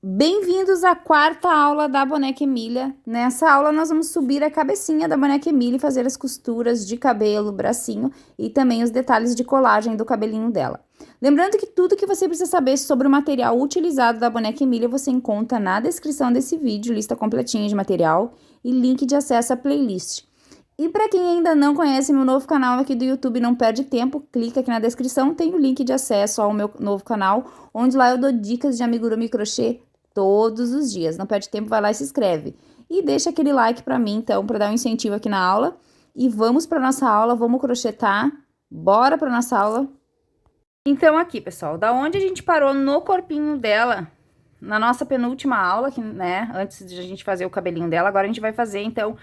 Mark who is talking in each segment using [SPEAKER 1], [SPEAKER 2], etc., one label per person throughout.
[SPEAKER 1] Bem-vindos à quarta aula da boneca Emília. Nessa aula nós vamos subir a cabecinha da boneca Emília e fazer as costuras de cabelo, bracinho e também os detalhes de colagem do cabelinho dela. Lembrando que tudo que você precisa saber sobre o material utilizado da boneca Emília você encontra na descrição desse vídeo, lista completinha de material e link de acesso à playlist. E para quem ainda não conhece meu novo canal aqui do YouTube, não perde tempo, clica aqui na descrição, tem o link de acesso ao meu novo canal, onde lá eu dou dicas de amigurumi crochê todos os dias. Não perde tempo, vai lá e se inscreve. E deixa aquele like para mim, então, para dar um incentivo aqui na aula. E vamos para nossa aula, vamos crochetar. Bora para nossa aula. Então, aqui, pessoal, da onde a gente parou no corpinho dela, na nossa penúltima aula, que, né, antes de a gente fazer o cabelinho dela, agora a gente vai fazer, então,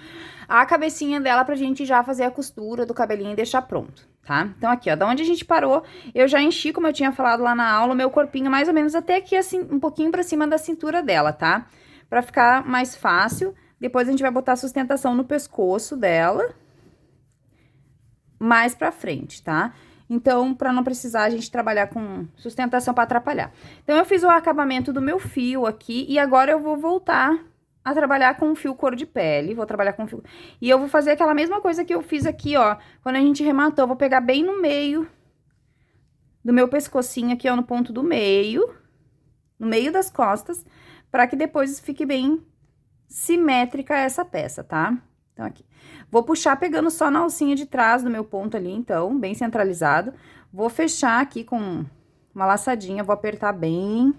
[SPEAKER 1] a cabecinha dela pra gente já fazer a costura do cabelinho e deixar pronto, tá? Então, aqui, ó, da onde a gente parou, eu já enchi, como eu tinha falado lá na aula, o meu corpinho mais ou menos até aqui, assim, um pouquinho pra cima da cintura dela, tá? Pra ficar mais fácil. Depois a gente vai botar a sustentação no pescoço dela, mais pra frente, tá? Então, para não precisar a gente trabalhar com sustentação para atrapalhar. Então, eu fiz o acabamento do meu fio aqui e agora eu vou voltar a trabalhar com o fio cor de pele. Vou trabalhar com fio... E eu vou fazer aquela mesma coisa que eu fiz aqui, ó. Quando a gente rematou, eu vou pegar bem no meio do meu pescocinho aqui, ó, no ponto do meio. No meio das costas, para que depois fique bem simétrica essa peça, tá? Então, aqui. Vou puxar pegando só na alcinha de trás do meu ponto ali, então, bem centralizado. Vou fechar aqui com uma laçadinha, vou apertar bem.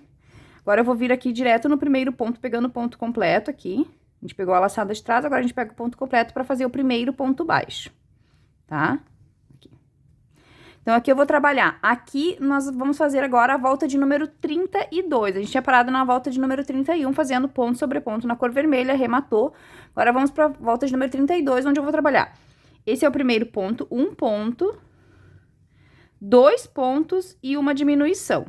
[SPEAKER 1] Agora, eu vou vir aqui direto no primeiro ponto, pegando o ponto completo aqui. A gente pegou a laçada de trás, agora a gente pega o ponto completo pra fazer o primeiro ponto baixo, tá? Aqui. Então, aqui eu vou trabalhar. Aqui, nós vamos fazer agora a volta de número 32. A gente tinha parado na volta de número 31, fazendo ponto sobre ponto na cor vermelha, arrematou. Agora, vamos pra volta de número 32, onde eu vou trabalhar. Esse é o primeiro ponto, um ponto, 2 pontos e uma diminuição,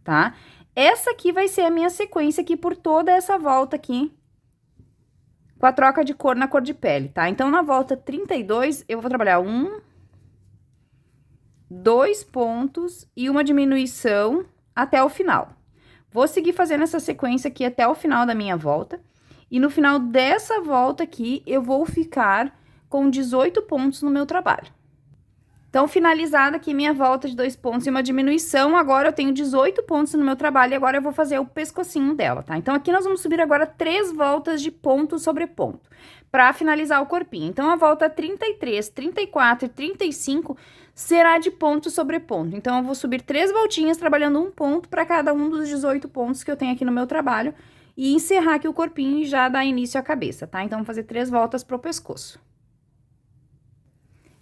[SPEAKER 1] tá? Essa aqui vai ser a minha sequência aqui por toda essa volta aqui, com a troca de cor na cor de pele, tá? Então, na volta 32, eu vou trabalhar 2 pontos e uma diminuição até o final. Vou seguir fazendo essa sequência aqui até o final da minha volta. E no final dessa volta aqui, eu vou ficar com 18 pontos no meu trabalho. Então, finalizada aqui minha volta de 2 pontos e uma diminuição, agora eu tenho 18 pontos no meu trabalho e agora eu vou fazer o pescocinho dela, tá? Então, aqui nós vamos subir agora 3 voltas de ponto sobre ponto, pra finalizar o corpinho. Então, a volta 33, 34 e 35 será de ponto sobre ponto. Então, eu vou subir 3 voltinhas, trabalhando um ponto para cada um dos 18 pontos que eu tenho aqui no meu trabalho e encerrar aqui o corpinho e já dar início à cabeça, tá? Então, vou fazer 3 voltas pro pescoço.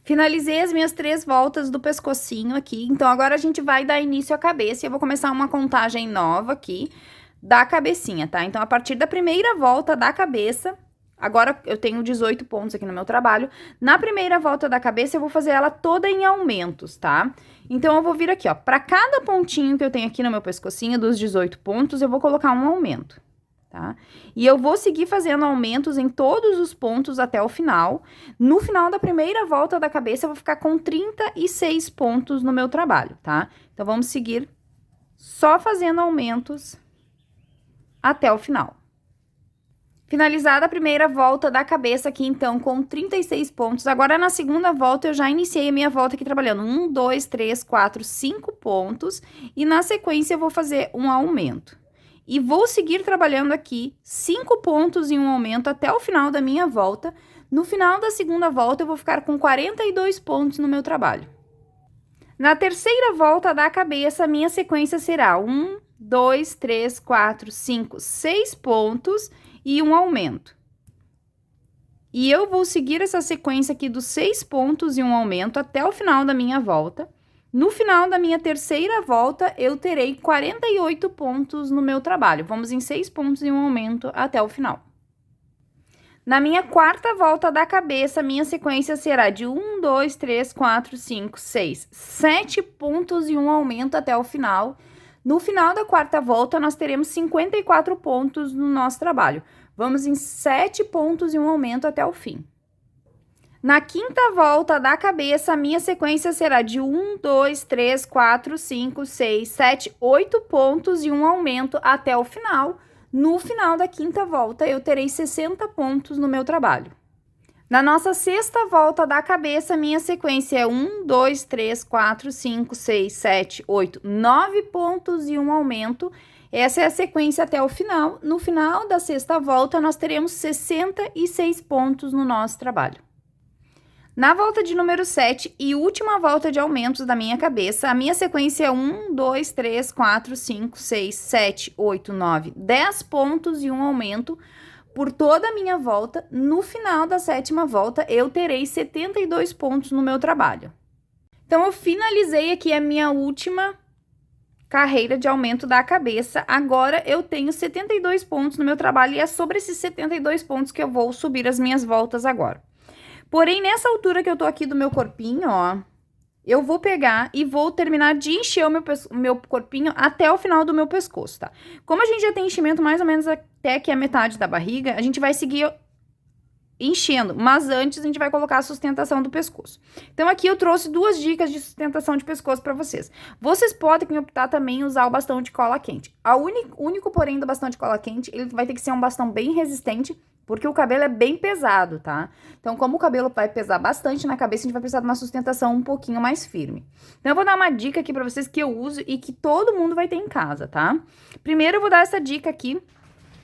[SPEAKER 1] Finalizei as minhas 3 voltas do pescocinho aqui, então agora a gente vai dar início à cabeça e eu vou começar uma contagem nova aqui da cabecinha, tá? Então, a partir da primeira volta da cabeça, agora eu tenho 18 pontos aqui no meu trabalho, na primeira volta da cabeça eu vou fazer ela toda em aumentos, tá? Então, eu vou vir aqui, ó, pra cada pontinho que eu tenho aqui no meu pescocinho, dos 18 pontos, eu vou colocar um aumento, tá? E eu vou seguir fazendo aumentos em todos os pontos até o final. No final da primeira volta da cabeça, eu vou ficar com 36 pontos no meu trabalho, tá? Então, vamos seguir só fazendo aumentos até o final. Finalizada a primeira volta da cabeça aqui, então, com 36 pontos. Agora, na segunda volta, eu já iniciei a minha volta aqui trabalhando 1, 2, 3, 4, 5 pontos. E na sequência, eu vou fazer um aumento. E vou seguir trabalhando aqui 5 pontos e um aumento até o final da minha volta. No final da segunda volta, eu vou ficar com 42 pontos no meu trabalho. Na terceira volta da cabeça, a minha sequência será 1, 2, 3, 4, 5, 6 pontos e um aumento. E eu vou seguir essa sequência aqui dos 6 pontos e um aumento até o final da minha volta. No final da minha terceira volta, eu terei 48 pontos no meu trabalho. Vamos em 6 pontos e um aumento até o final. Na minha quarta volta da cabeça, minha sequência será de 1, 2, 3, 4, 5, 6, 7 pontos e um aumento até o final. No final da quarta volta, nós teremos 54 pontos no nosso trabalho. Vamos em 7 pontos e um aumento até o fim. Na quinta volta da cabeça, a minha sequência será de 1, 2, 3, 4, 5, 6, 7, 8 pontos e um aumento até o final. No final da quinta volta, eu terei 60 pontos no meu trabalho. Na nossa sexta volta da cabeça, minha sequência é 1, 2, 3, 4, 5, 6, 7, 8, 9 pontos e um aumento. Essa é a sequência até o final. No final da sexta volta, nós teremos 66 pontos no nosso trabalho. Na volta de número 7 e última volta de aumentos da minha cabeça, a minha sequência é 1, 2, 3, 4, 5, 6, 7, 8, 9, 10 pontos e um aumento por toda a minha volta. No final da sétima volta, eu terei 72 pontos no meu trabalho. Então, eu finalizei aqui a minha última carreira de aumento da cabeça. Agora, eu tenho 72 pontos no meu trabalho e é sobre esses 72 pontos que eu vou subir as minhas voltas agora. Porém, nessa altura que eu tô aqui do meu corpinho, ó, eu vou pegar e vou terminar de encher o meu corpinho até o final do meu pescoço, tá? Como a gente já tem enchimento mais ou menos até aqui a metade da barriga, a gente vai seguir enchendo, mas antes a gente vai colocar a sustentação do pescoço. Então, aqui eu trouxe 2 dicas de sustentação de pescoço pra vocês. Vocês podem optar também usar o bastão de cola quente. O único porém do bastão de cola quente, ele vai ter que ser um bastão bem resistente, porque o cabelo é bem pesado, tá? Então, como o cabelo vai pesar bastante na cabeça, a gente vai precisar de uma sustentação um pouquinho mais firme. Então, eu vou dar uma dica aqui pra vocês que eu uso e que todo mundo vai ter em casa, tá? Primeiro, eu vou dar essa dica aqui,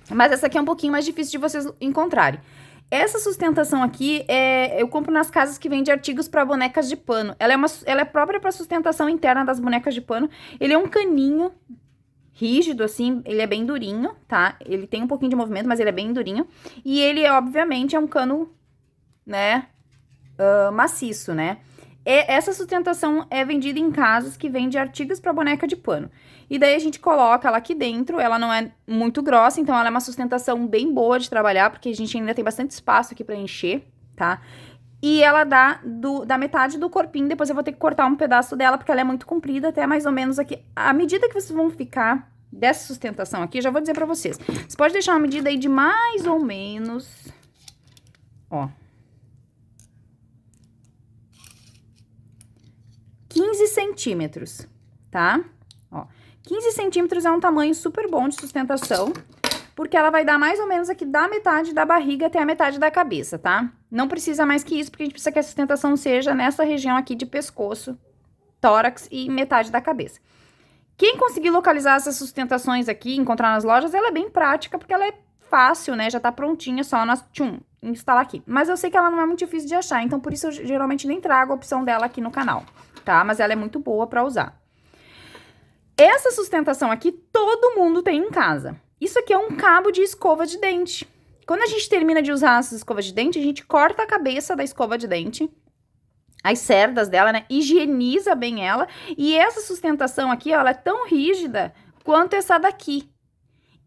[SPEAKER 1] mas essa aqui é um pouquinho mais difícil de vocês encontrarem. Essa sustentação aqui, eu compro nas casas que vendem artigos para bonecas de pano. Ela é própria para sustentação interna das bonecas de pano. Ele é um caninho rígido, assim, ele é bem durinho, tá? Ele tem um pouquinho de movimento, mas ele é bem durinho. E ele, obviamente, é um cano, né, maciço, né? Essa sustentação é vendida em casas que vendem artigos para boneca de pano. E daí a gente coloca ela aqui dentro, ela não é muito grossa, então ela é uma sustentação bem boa de trabalhar, porque a gente ainda tem bastante espaço aqui para encher, tá? E ela dá da metade do corpinho, depois eu vou ter que cortar um pedaço dela, porque ela é muito comprida, até mais ou menos aqui. A medida que vocês vão ficar dessa sustentação aqui, já vou dizer pra vocês. Você pode deixar uma medida aí de mais ou menos, ó, 15 centímetros, tá? Ó, 15 centímetros é um tamanho super bom de sustentação, porque ela vai dar mais ou menos aqui da metade da barriga até a metade da cabeça, tá? Não precisa mais que isso, porque a gente precisa que a sustentação seja nessa região aqui de pescoço, tórax e metade da cabeça. Quem conseguir localizar essas sustentações aqui, encontrar nas lojas, ela é bem prática, porque ela é fácil, né? Já tá prontinha, só nós, instalar aqui. Mas eu sei que ela não é muito difícil de achar, então por isso eu geralmente nem trago a opção dela aqui no canal, tá? Mas ela é muito boa pra usar. Essa sustentação aqui, todo mundo tem em casa. Isso aqui é um cabo de escova de dente. Quando a gente termina de usar essas escovas de dente, a gente corta a cabeça da escova de dente, as cerdas dela, né? Higieniza bem ela. E essa sustentação aqui, ó, ela é tão rígida quanto essa daqui.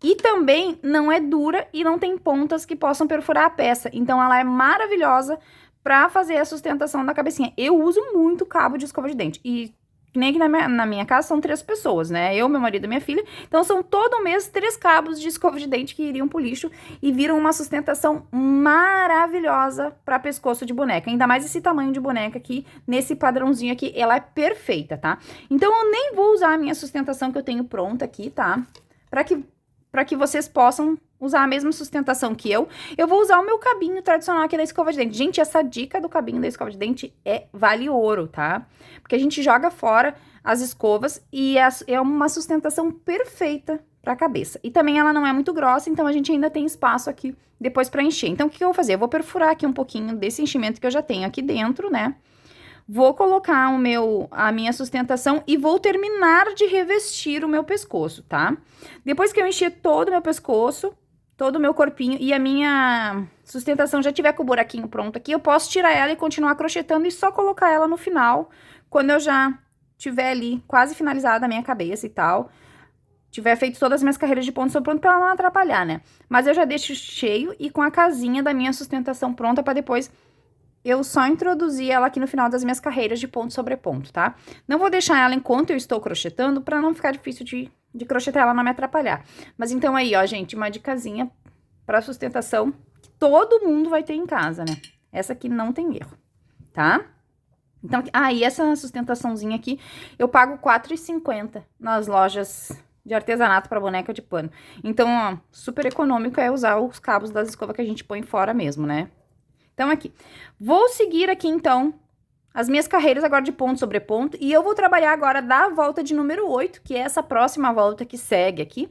[SPEAKER 1] E também não é dura e não tem pontas que possam perfurar a peça. Então, ela é maravilhosa pra fazer a sustentação da cabecinha. Eu uso muito cabo de escova de dente. E nem aqui na minha casa são 3 pessoas, né? Eu, meu marido e minha filha. Então, são todo mês 3 cabos de escova de dente que iriam pro lixo e viram uma sustentação maravilhosa para pescoço de boneca. Ainda mais esse tamanho de boneca aqui, nesse padrãozinho aqui, ela é perfeita, tá? Então, eu nem vou usar a minha sustentação que eu tenho pronta aqui, tá? Para que vocês possam usar a mesma sustentação que eu vou usar o meu cabinho tradicional aqui da escova de dente. Gente, essa dica do cabinho da escova de dente vale ouro, tá? Porque a gente joga fora as escovas e é uma sustentação perfeita pra cabeça. E também ela não é muito grossa, então a gente ainda tem espaço aqui depois pra encher. Então, o que eu vou fazer? Eu vou perfurar aqui um pouquinho desse enchimento que eu já tenho aqui dentro, né? Vou colocar a minha sustentação e vou terminar de revestir o meu pescoço, tá? Depois que eu encher todo o meu pescoço, todo o meu corpinho e a minha sustentação já tiver com o buraquinho pronto aqui, eu posso tirar ela e continuar crochetando e só colocar ela no final, quando eu já tiver ali quase finalizada a minha cabeça e tal, tiver feito todas as minhas carreiras de ponto sobre ponto pra ela não atrapalhar, né? Mas eu já deixo cheio e com a casinha da minha sustentação pronta pra depois eu só introduzir ela aqui no final das minhas carreiras de ponto sobre ponto, tá? Não vou deixar ela enquanto eu estou crochetando pra não ficar difícil de crochetar ela, não me atrapalhar. Mas então aí, ó, gente, uma dicasinha pra sustentação que todo mundo vai ter em casa, né? Essa aqui não tem erro, tá? Então, e essa sustentaçãozinha aqui, eu pago R$4,50 nas lojas de artesanato para boneca de pano. Então, ó, super econômico é usar os cabos das escovas que a gente põe fora mesmo, né? Então, aqui. Vou seguir aqui, então, as minhas carreiras agora de ponto sobre ponto. E eu vou trabalhar agora da volta de número 8, que é essa próxima volta que segue aqui,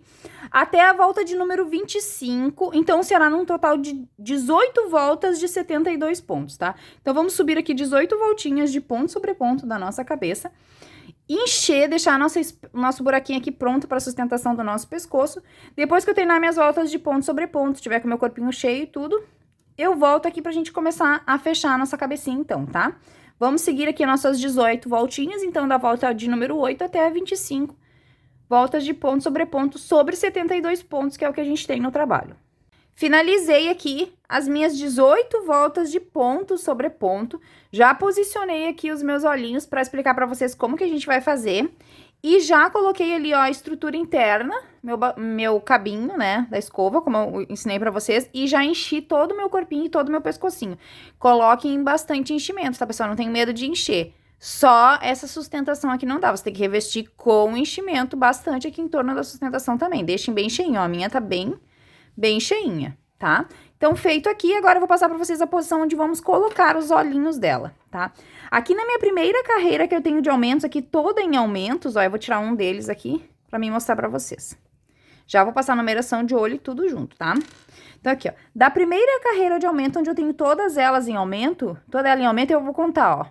[SPEAKER 1] até a volta de número 25. Então, será num total de 18 voltas de 72 pontos, tá? Então, vamos subir aqui 18 voltinhas de ponto sobre ponto da nossa cabeça. Encher, deixar nosso buraquinho aqui pronto para sustentação do nosso pescoço. Depois que eu terminar minhas voltas de ponto sobre ponto, tiver com o meu corpinho cheio e tudo, eu volto aqui pra gente começar a fechar a nossa cabecinha então, tá? Vamos seguir aqui nossas 18 voltinhas, então da volta de número 8 até a 25 voltas de ponto sobre 72 pontos, que é o que a gente tem no trabalho. Finalizei aqui as minhas 18 voltas de ponto sobre ponto. Já posicionei aqui os meus olhinhos para explicar para vocês como que a gente vai fazer. E já coloquei ali, ó, a estrutura interna, meu cabinho, né, da escova, como eu ensinei pra vocês. E já enchi todo o meu corpinho e todo o meu pescocinho. Coloquem bastante enchimento, tá, pessoal? Não tem medo de encher. Só essa sustentação aqui não dá, você tem que revestir com enchimento bastante aqui em torno da sustentação também. Deixem bem cheinho, ó, a minha tá bem cheinha, tá? Então, feito aqui, agora eu vou passar pra vocês a posição onde vamos colocar os olhinhos dela, tá? Aqui na minha primeira carreira que eu tenho de aumentos, aqui toda em aumentos, ó, eu vou tirar um deles aqui pra mim mostrar pra vocês. Já vou passar a numeração de olho e tudo junto, tá? Então, aqui, ó, da primeira carreira de aumento, onde eu tenho todas elas em aumento, toda ela em aumento, eu vou contar, ó,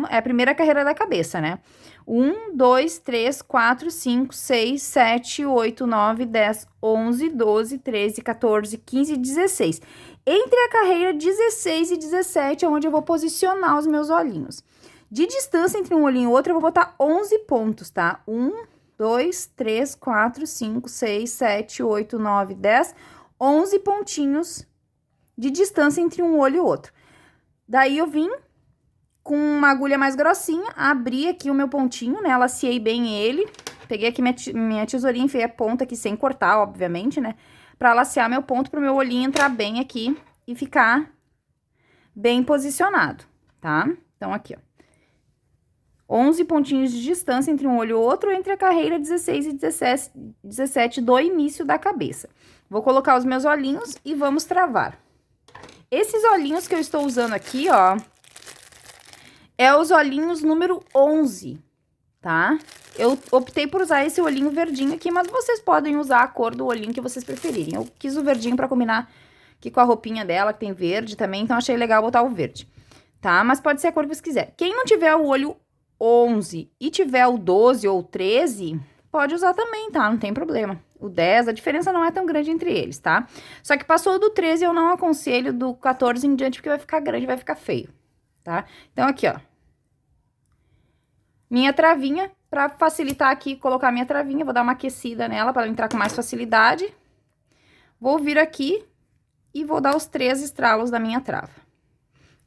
[SPEAKER 1] é a primeira carreira da cabeça, né? 1, 2, 3, 4, 5, 6, 7, 8, 9, 10, 11, 12, 13, 14, 15 e 16. Entre a carreira 16 e 17 é onde eu vou posicionar os meus olhinhos. De distância entre um olhinho e outro, eu vou botar 11 pontos, tá? 1, 2, 3, 4, 5, 6, 7, 8, 9, 10, 11 pontinhos de distância entre um olho e outro. Daí, eu vim com uma agulha mais grossinha, abri aqui o meu pontinho, né? Laceei bem ele. Peguei aqui minha tesourinha, enfiei a ponta aqui sem cortar, obviamente, né? Pra lacear meu ponto, pro meu olhinho entrar bem aqui e ficar bem posicionado, tá? Então, aqui, ó. 11 pontinhos de distância entre um olho e outro, entre a carreira 16 e 17 do início da cabeça. Vou colocar os meus olhinhos e vamos travar. Esses olhinhos que eu estou usando aqui, ó, é os olhinhos número 11, tá? Eu optei por usar esse olhinho verdinho aqui, mas vocês podem usar a cor do olhinho que vocês preferirem. Eu quis o verdinho pra combinar aqui com a roupinha dela, que tem verde também, então achei legal botar o verde, tá? Mas pode ser a cor que vocês quiserem. Quem não tiver o olho 11 e tiver o 12 ou 13, pode usar também, tá? Não tem problema. O 10, a diferença não é tão grande entre eles, tá? Só que passou do 13, eu não aconselho do 14 em diante, porque vai ficar grande, vai ficar feio, tá? Então, aqui, ó. Minha travinha, pra facilitar aqui, colocar minha travinha, vou dar uma aquecida nela pra ela entrar com mais facilidade. Vou vir aqui e vou dar os 3 estralos da minha trava,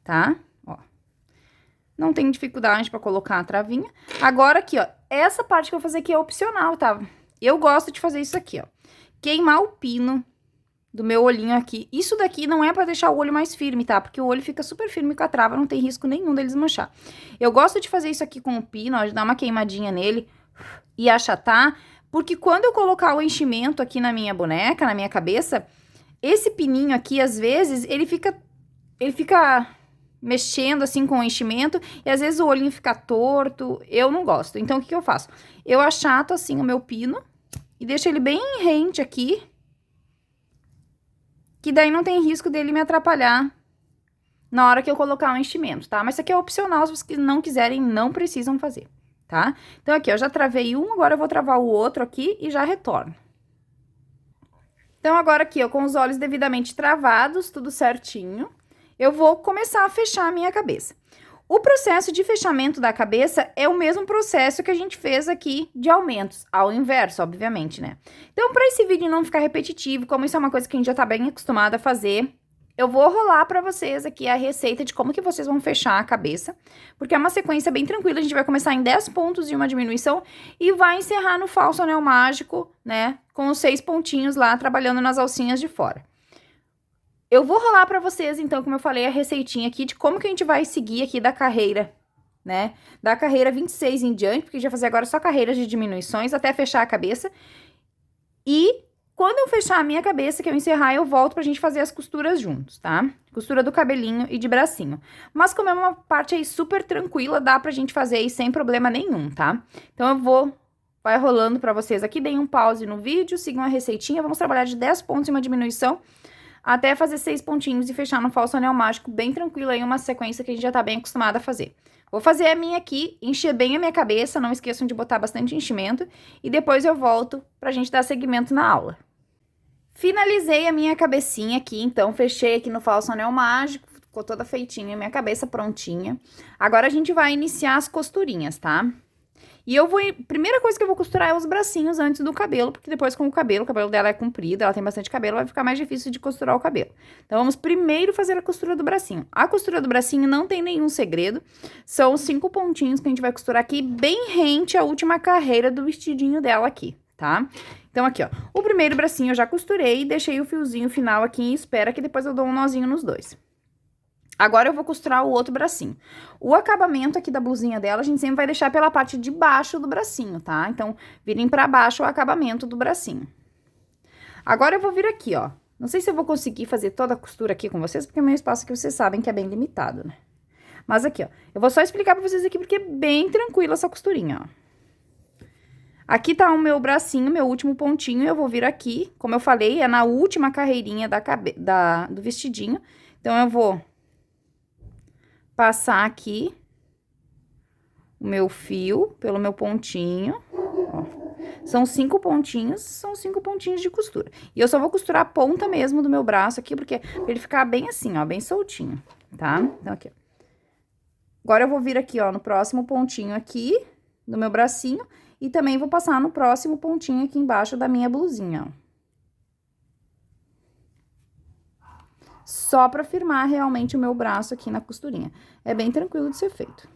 [SPEAKER 1] tá? Ó. Não tem dificuldade pra colocar a travinha. Agora, aqui, ó, essa parte que eu vou fazer aqui é opcional, tá? Eu gosto de fazer isso aqui, ó. Queimar o pino do meu olhinho aqui. Isso daqui não é pra deixar o olho mais firme, tá? Porque o olho fica super firme com a trava, não tem risco nenhum dele desmanchar. Eu gosto de fazer isso aqui com o pino, ó, de dar uma queimadinha nele e achatar, porque quando eu colocar o enchimento aqui na minha boneca, na minha cabeça, esse pininho aqui, às vezes, ele fica mexendo assim com o enchimento e às vezes o olhinho fica torto, eu não gosto. Então, o que eu faço? Eu achato assim o meu pino e deixo ele bem rente aqui, que daí não tem risco dele me atrapalhar na hora que eu colocar o enchimento, tá? Mas isso aqui é opcional, se vocês não quiserem, não precisam fazer, tá? Então, aqui, eu já travei um, agora eu vou travar o outro aqui e já retorno. Então, agora aqui, ó, com os olhos devidamente travados, tudo certinho, eu vou começar a fechar a minha cabeça. O processo de fechamento da cabeça é o mesmo processo que a gente fez aqui de aumentos, ao inverso, obviamente, né? Então, para esse vídeo não ficar repetitivo, como isso é uma coisa que a gente já tá bem acostumado a fazer, eu vou rolar para vocês aqui a receita de como que vocês vão fechar a cabeça, porque é uma sequência bem tranquila, a gente vai começar em 10 pontos de uma diminuição e vai encerrar no falso anel mágico, né, com os 6 pontinhos lá, trabalhando nas alcinhas de fora. Eu vou rolar pra vocês, então, como eu falei, a receitinha aqui de como que a gente vai seguir aqui da carreira, né? Da carreira 26 em diante, porque a gente vai fazer agora só carreiras de diminuições até fechar a cabeça. E quando eu fechar a minha cabeça, que eu encerrar, eu volto pra gente fazer as costuras juntos, tá? Costura do cabelinho e de bracinho. Mas como é uma parte aí super tranquila, dá pra gente fazer aí sem problema nenhum, tá? Então eu vou... Vai rolando pra vocês aqui, deem um pause no vídeo, sigam a receitinha, vamos trabalhar de 10 pontos em uma diminuição até fazer 6 pontinhos e fechar no falso anel mágico bem tranquilo aí, uma sequência que a gente já tá bem acostumado a fazer. Vou fazer a minha aqui, encher bem a minha cabeça, não esqueçam de botar bastante enchimento, e depois eu volto pra gente dar seguimento na aula. Finalizei a minha cabecinha aqui, então fechei aqui no falso anel mágico, ficou toda feitinha, minha cabeça prontinha. Agora a gente vai iniciar as costurinhas, tá? E eu vou... Primeira coisa que eu vou costurar é os bracinhos antes do cabelo, porque depois com o cabelo dela é comprido, ela tem bastante cabelo, vai ficar mais difícil de costurar o cabelo. Então, vamos primeiro fazer a costura do bracinho. A costura do bracinho não tem nenhum segredo, são os 5 pontinhos que a gente vai costurar aqui, bem rente à última carreira do vestidinho dela aqui, tá? Então, aqui, ó, o primeiro bracinho eu já costurei, deixei o fiozinho final aqui em espera, que depois eu dou um nozinho nos dois. Agora, eu vou costurar o outro bracinho. O acabamento aqui da blusinha dela, a gente sempre vai deixar pela parte de baixo do bracinho, tá? Então, virem pra baixo o acabamento do bracinho. Agora, eu vou vir aqui, ó. Não sei se eu vou conseguir fazer toda a costura aqui com vocês, porque o meu espaço aqui, vocês sabem que é bem limitado, né? Mas aqui, ó, eu vou só explicar pra vocês aqui, porque é bem tranquila essa costurinha, ó. Aqui tá o meu bracinho, meu último pontinho, eu vou vir aqui, como eu falei, é na última carreirinha do vestidinho. Então, eu vou... passar aqui o meu fio pelo meu pontinho, ó. São 5 pontinhos, são 5 pontinhos de costura. E eu só vou costurar a ponta mesmo do meu braço aqui, porque pra ele ficar bem assim, ó, bem soltinho, tá? Então, aqui, ó. Agora, eu vou vir aqui, ó, no próximo pontinho aqui do meu bracinho e também vou passar no próximo pontinho aqui embaixo da minha blusinha, ó. Só pra firmar realmente o meu braço aqui na costurinha. É bem tranquilo de ser feito.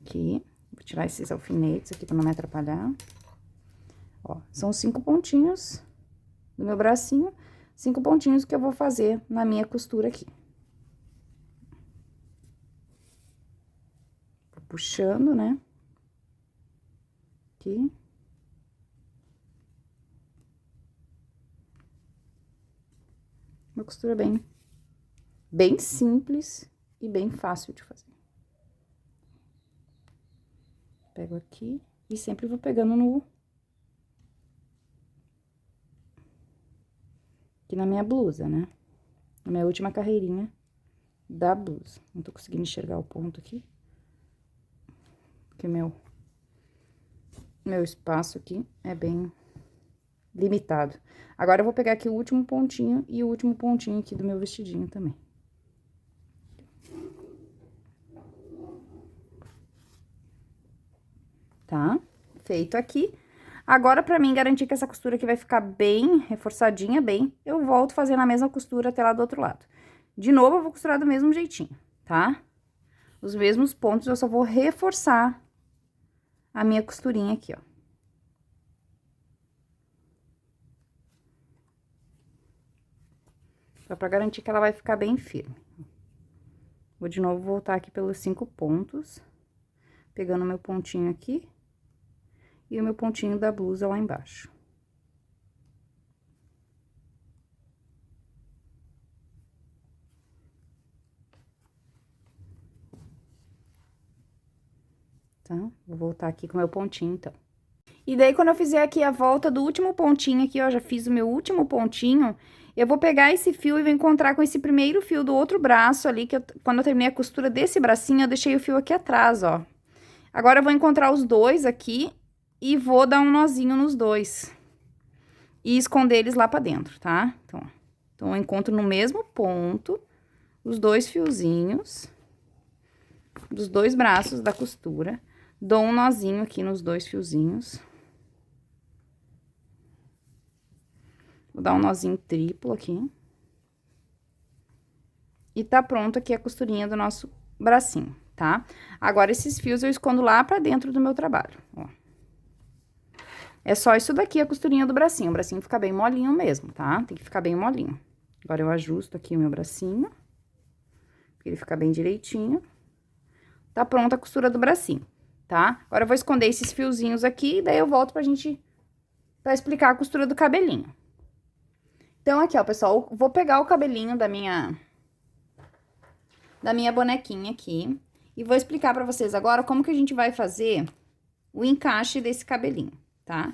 [SPEAKER 1] Aqui, vou tirar esses alfinetes aqui pra não me atrapalhar. Ó, são 5 pontinhos do meu bracinho, 5 pontinhos que eu vou fazer na minha costura aqui. Vou puxando, né? Aqui. Uma costura bem simples e bem fácil de fazer. Pego aqui e sempre vou pegando aqui na minha blusa, né? Na minha última carreirinha da blusa. Não tô conseguindo enxergar o ponto aqui. Porque meu espaço aqui é bem limitado. Agora, eu vou pegar aqui o último pontinho e o último pontinho aqui do meu vestidinho também. Tá? Feito aqui. Agora, pra mim garantir que essa costura aqui vai ficar bem reforçadinha, eu volto fazendo a mesma costura até lá do outro lado. De novo, eu vou costurar do mesmo jeitinho, tá? Os mesmos pontos, eu só vou reforçar a minha costurinha aqui, ó. Só pra garantir que ela vai ficar bem firme. Vou de novo voltar aqui pelos 5 pontos, pegando o meu pontinho aqui e o meu pontinho da blusa lá embaixo. Tá? Vou voltar aqui com o meu pontinho, então. E daí, quando eu fizer aqui a volta do último pontinho aqui, ó, já fiz o meu último pontinho, eu vou pegar esse fio e vou encontrar com esse primeiro fio do outro braço ali, que quando eu terminei a costura desse bracinho, eu deixei o fio aqui atrás, ó. Agora, eu vou encontrar os dois aqui e vou dar um nozinho nos dois. E esconder eles lá pra dentro, tá? Então, eu encontro no mesmo ponto os dois fiozinhos dos dois braços da costura. Dou um nozinho aqui nos dois fiozinhos. Vou dar um nozinho triplo aqui. E tá pronto aqui a costurinha do nosso bracinho, tá? Agora, esses fios eu escondo lá pra dentro do meu trabalho, ó. É só isso daqui, a costurinha do bracinho. O bracinho fica bem molinho mesmo, tá? Tem que ficar bem molinho. Agora, eu ajusto aqui o meu bracinho. Pra ele ficar bem direitinho. Tá pronta a costura do bracinho, tá? Agora, eu vou esconder esses fiozinhos aqui, daí eu volto pra explicar a costura do cabelinho. Então, aqui, ó, pessoal, eu vou pegar o cabelinho da minha bonequinha aqui e vou explicar pra vocês agora como que a gente vai fazer o encaixe desse cabelinho, tá?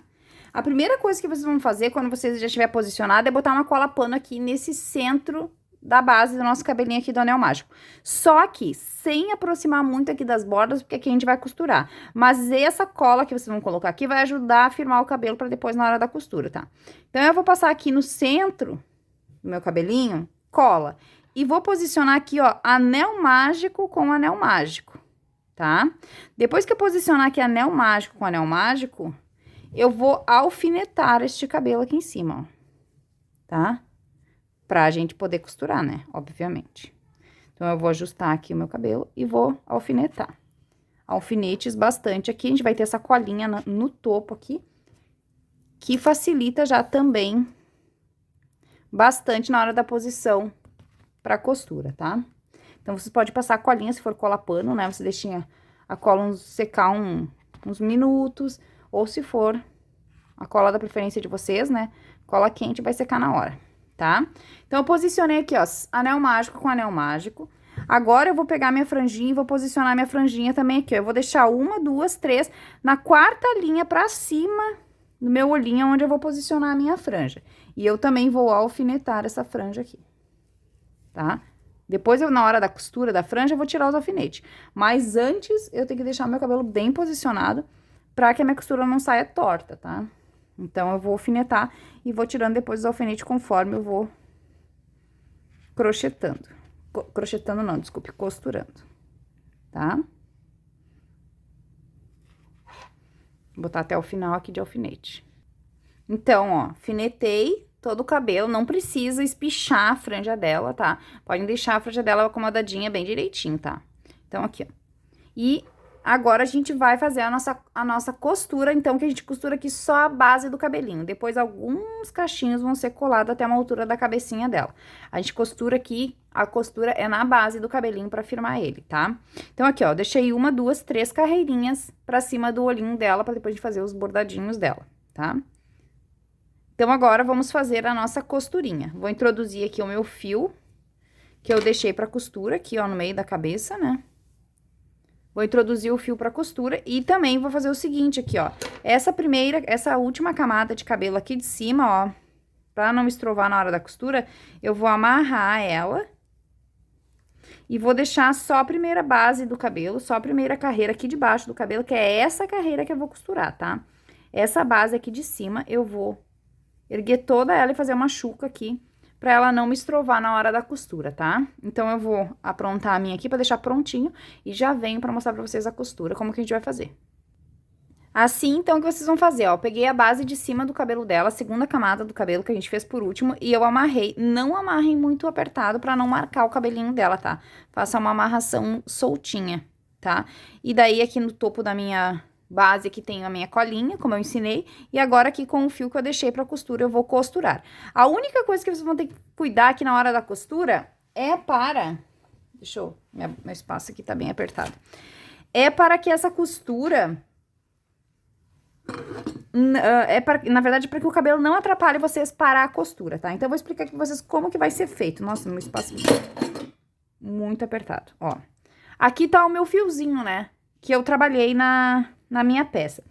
[SPEAKER 1] A primeira coisa que vocês vão fazer quando vocês já estiver posicionado é botar uma cola pano aqui nesse centro da base do nosso cabelinho aqui do anel mágico. Só que sem aproximar muito aqui das bordas, porque aqui a gente vai costurar. Mas essa cola que vocês vão colocar aqui vai ajudar a firmar o cabelo pra depois na hora da costura, tá? Então, eu vou passar aqui no centro do meu cabelinho, cola. E vou posicionar aqui, ó, anel mágico com anel mágico, tá? Depois que eu posicionar aqui anel mágico com anel mágico, eu vou alfinetar este cabelo aqui em cima, ó, tá? Pra gente poder costurar, né? Obviamente. Então, eu vou ajustar aqui o meu cabelo e vou alfinetar. Alfinetes bastante aqui, a gente vai ter essa colinha no topo aqui, que facilita já também bastante na hora da posição pra costura, tá? Então, vocês podem passar a colinha, se for cola pano, né? Você deixa a cola secar uns minutos, ou se for a cola da preferência de vocês, né? Cola quente vai secar na hora, tá? Então, eu posicionei aqui, ó, anel mágico com anel mágico. Agora, eu vou pegar minha franjinha e vou posicionar minha franjinha também aqui, ó. Eu vou deixar uma, duas, três, na quarta linha pra cima do meu olhinho, onde eu vou posicionar a minha franja. E eu também vou alfinetar essa franja aqui, tá? Depois, na hora da costura da franja, eu vou tirar os alfinetes. Mas antes, eu tenho que deixar meu cabelo bem posicionado pra que a minha costura não saia torta, tá? Então, eu vou alfinetar e vou tirando depois os alfinetes conforme eu vou crochetando. Crochetando não, desculpe, costurando, tá? Vou botar até o final aqui de alfinete. Então, ó, alfinetei todo o cabelo, não precisa espichar a franja dela, tá? Podem deixar a franja dela acomodadinha bem direitinho, tá? Então, aqui, ó. E agora, a gente vai fazer a nossa costura, então, que a gente costura aqui só a base do cabelinho. Depois, alguns cachinhos vão ser colados até uma altura da cabecinha dela. A gente costura aqui, a costura é na base do cabelinho pra firmar ele, tá? Então, aqui, ó, deixei uma, duas, três carreirinhas pra cima do olhinho dela, pra depois de fazer os bordadinhos dela, tá? Então, agora, vamos fazer a nossa costurinha. Vou introduzir aqui o meu fio, que eu deixei pra costura, aqui, ó, no meio da cabeça, né? Vou introduzir o fio pra costura e também vou fazer o seguinte aqui, ó. Essa última camada de cabelo aqui de cima, ó, pra não me estrovar na hora da costura, eu vou amarrar ela e vou deixar só a primeira base do cabelo, só a primeira carreira aqui de baixo do cabelo, que é essa carreira que eu vou costurar, tá? Essa base aqui de cima, eu vou erguer toda ela e fazer uma chuca aqui, pra ela não me estrovar na hora da costura, tá? Então, eu vou aprontar a minha aqui pra deixar prontinho e já venho pra mostrar pra vocês a costura, como que a gente vai fazer. Assim, então, o que vocês vão fazer, ó, eu peguei a base de cima do cabelo dela, a segunda camada do cabelo que a gente fez por último, e eu amarrei. Não amarrem muito apertado pra não marcar o cabelinho dela, tá? Faça uma amarração soltinha, tá? E daí, aqui no topo da minha base, aqui tem a minha colinha, como eu ensinei, e agora aqui com o fio que eu deixei pra costura, eu vou costurar. A única coisa que vocês vão ter que cuidar aqui na hora da costura é para... Deixa eu... Meu espaço aqui tá bem apertado. É para que essa costura... na verdade, para que o cabelo não atrapalhe vocês parar a costura, tá? Então, eu vou explicar aqui pra vocês como que vai ser feito. Nossa, meu espaço muito apertado, ó. Aqui tá o meu fiozinho, né? Que eu trabalhei na minha peça,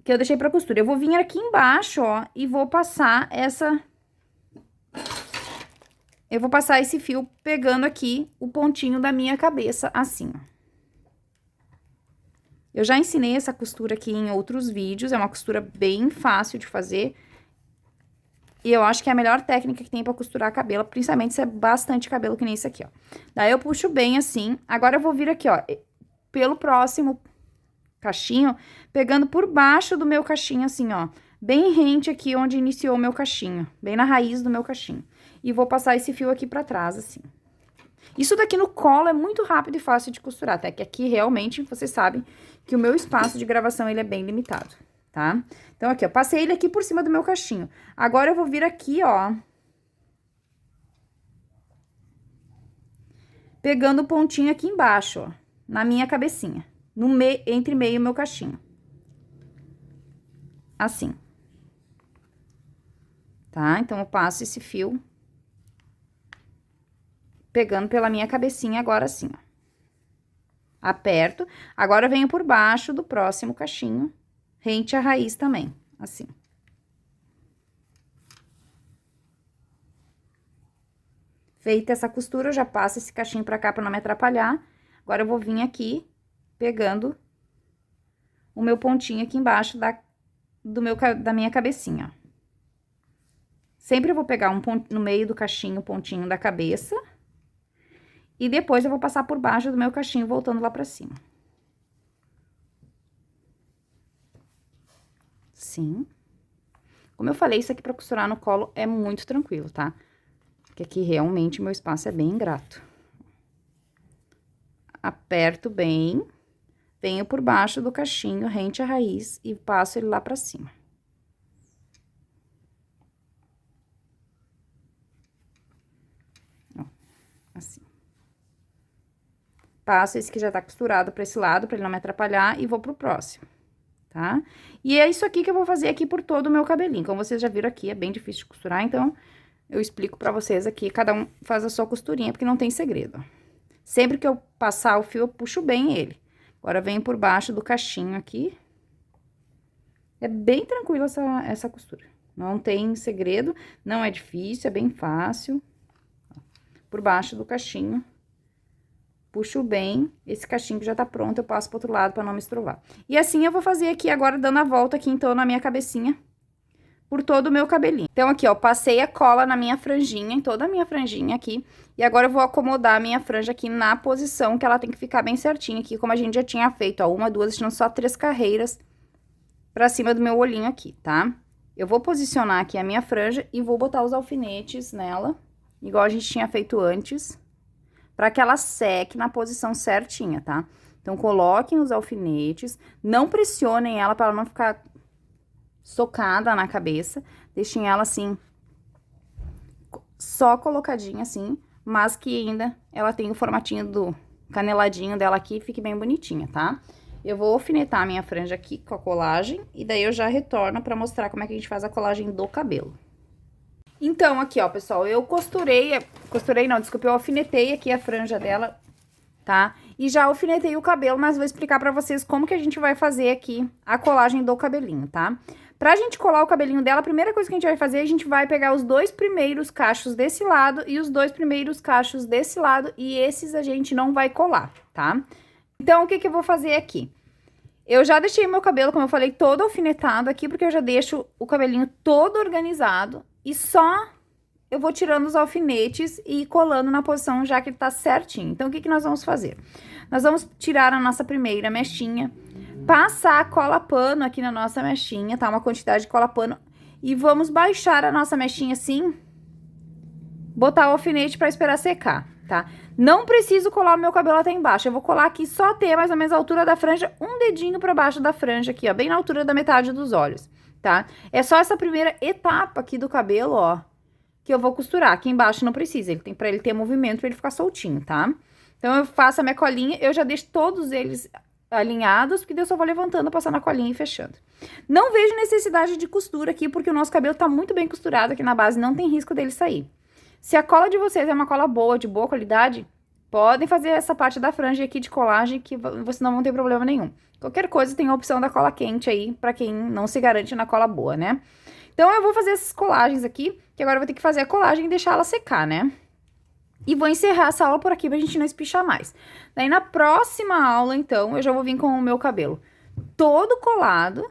[SPEAKER 1] que eu deixei pra costura. Eu vou vir aqui embaixo, ó, e vou passar eu vou passar esse fio pegando aqui o pontinho da minha cabeça, assim, ó. Eu já ensinei essa costura aqui em outros vídeos, é uma costura bem fácil de fazer. E eu acho que é a melhor técnica que tem pra costurar cabelo, principalmente se é bastante cabelo, que nem esse aqui, ó. Daí, eu puxo bem assim. Agora, eu vou vir aqui, ó, pelo próximo cachinho, pegando por baixo do meu cachinho, assim, ó. Bem rente aqui onde iniciou o meu cachinho, bem na raiz do meu cachinho. E vou passar esse fio aqui pra trás, assim. Isso daqui no colo é muito rápido e fácil de costurar, até que aqui realmente vocês sabem que o meu espaço de gravação ele é bem limitado. tá? Então, aqui, ó, passei ele aqui por cima do meu cachinho. Agora, eu vou vir aqui, ó, pegando o pontinho aqui embaixo, ó, na minha cabecinha, entre meio e meu cachinho. Assim. Tá? Então, eu passo esse fio pegando pela minha cabecinha agora assim, ó. Aperto. Agora, eu venho por baixo do próximo cachinho, rente à raiz também, assim. Feita essa costura, eu já passo esse cachinho pra cá pra não me atrapalhar. Agora, eu vou vir aqui, pegando o meu pontinho aqui embaixo da minha cabecinha, ó. Sempre eu vou pegar um ponto no meio do cachinho, o pontinho da cabeça. E depois eu vou passar por baixo do meu cachinho, voltando lá pra cima. Sim. Como eu falei, isso aqui pra costurar no colo é muito tranquilo, tá? Porque aqui realmente meu espaço é bem ingrato. Aperto bem, venho por baixo do cachinho, rente à raiz e passo ele lá pra cima. Ó, assim. Passo esse que já tá costurado pra esse lado, pra ele não me atrapalhar, e vou pro próximo, tá? E é isso aqui que eu vou fazer aqui por todo o meu cabelinho. Como vocês já viram aqui, é bem difícil de costurar, então eu explico pra vocês aqui, cada um faz a sua costurinha, porque não tem segredo. Sempre que eu passar o fio, eu puxo bem ele. Agora, venho por baixo do cachinho aqui. É bem tranquila essa costura. Não tem segredo, não é difícil, é bem fácil. Por baixo do cachinho. Puxo bem, esse cachinho que já tá pronto, eu passo pro outro lado pra não me estrovar. E assim eu vou fazer aqui agora, dando a volta aqui, então, na minha cabecinha, por todo o meu cabelinho. Então, aqui, ó, passei a cola na minha franjinha, em toda a minha franjinha aqui. E agora eu vou acomodar a minha franja aqui na posição que ela tem que ficar bem certinha aqui, como a gente já tinha feito, ó, uma, duas, deixando só 3 carreiras pra cima do meu olhinho aqui, tá? Eu vou posicionar aqui a minha franja e vou botar os alfinetes nela, igual a gente tinha feito antes, pra que ela seque na posição certinha, tá? Então, coloquem os alfinetes, não pressionem ela pra ela não ficar socada na cabeça, deixem ela assim, só colocadinha assim, mas que ainda ela tem o formatinho do caneladinho dela aqui, fique bem bonitinha, tá? Eu vou alfinetar a minha franja aqui com a colagem, e daí eu já retorno pra mostrar como é que a gente faz a colagem do cabelo. Então, aqui, ó, pessoal, eu costurei não, desculpa, eu alfinetei aqui a franja dela, tá? E já alfinetei o cabelo, mas vou explicar pra vocês como que a gente vai fazer aqui a colagem do cabelinho, tá? Pra gente colar o cabelinho dela, a primeira coisa que a gente vai fazer, a gente vai pegar os 2 primeiros cachos desse lado e os 2 primeiros cachos desse lado, e esses a gente não vai colar, tá? Então, o que que eu vou fazer aqui? Eu já deixei meu cabelo, como eu falei, todo alfinetado aqui, porque eu já deixo o cabelinho todo organizado, e só eu vou tirando os alfinetes e colando na posição já que ele tá certinho. Então, o que que nós vamos fazer? Nós vamos tirar a nossa primeira mechinha, passar a cola pano aqui na nossa mechinha, tá? Uma quantidade de cola pano. E vamos baixar a nossa mechinha assim, botar o alfinete pra esperar secar, tá? Não preciso colar o meu cabelo até embaixo, eu vou colar aqui só até mais ou menos a altura da franja, um dedinho pra baixo da franja aqui, ó, bem na altura da metade dos olhos, tá? É só essa primeira etapa aqui do cabelo, ó, que eu vou costurar. Aqui embaixo não precisa, ele tem pra ele ter movimento, pra ele ficar soltinho, tá? Então, eu faço a minha colinha, eu já deixo todos eles alinhados, porque daí eu só vou levantando, passando a colinha e fechando. Não vejo necessidade de costura aqui, porque o nosso cabelo tá muito bem costurado aqui na base, não tem risco dele sair. Se a cola de vocês é uma cola boa, de boa qualidade, podem fazer essa parte da franja aqui de colagem, que vocês não vão ter problema nenhum. Qualquer coisa tem a opção da cola quente aí, pra quem não se garante na cola boa, né? Então, eu vou fazer essas colagens aqui, que agora eu vou ter que fazer a colagem e deixar ela secar, né? E vou encerrar essa aula por aqui pra gente não espichar mais. Daí, na próxima aula, então, eu já vou vir com o meu cabelo todo colado,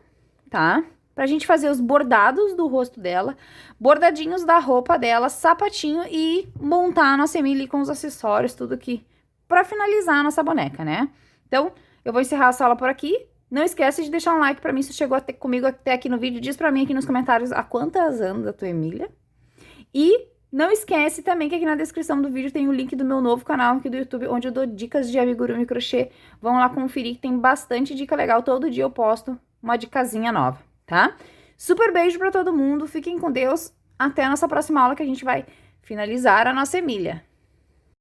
[SPEAKER 1] tá? Pra gente fazer os bordados do rosto dela, bordadinhos da roupa dela, sapatinho e montar a nossa Emily com os acessórios, tudo aqui, pra finalizar a nossa boneca, né? Então, eu vou encerrar essa aula por aqui. Não esquece de deixar um like pra mim se chegou comigo até aqui no vídeo. Diz pra mim aqui nos comentários há quantos anos a tua Emília. E não esquece também que aqui na descrição do vídeo tem o link do meu novo canal aqui do YouTube, onde eu dou dicas de amigurumi crochê. Vão lá conferir que tem bastante dica legal. Todo dia eu posto uma dicasinha nova. tá? Super beijo pra todo mundo, fiquem com Deus, até a nossa próxima aula que a gente vai finalizar a nossa Emília.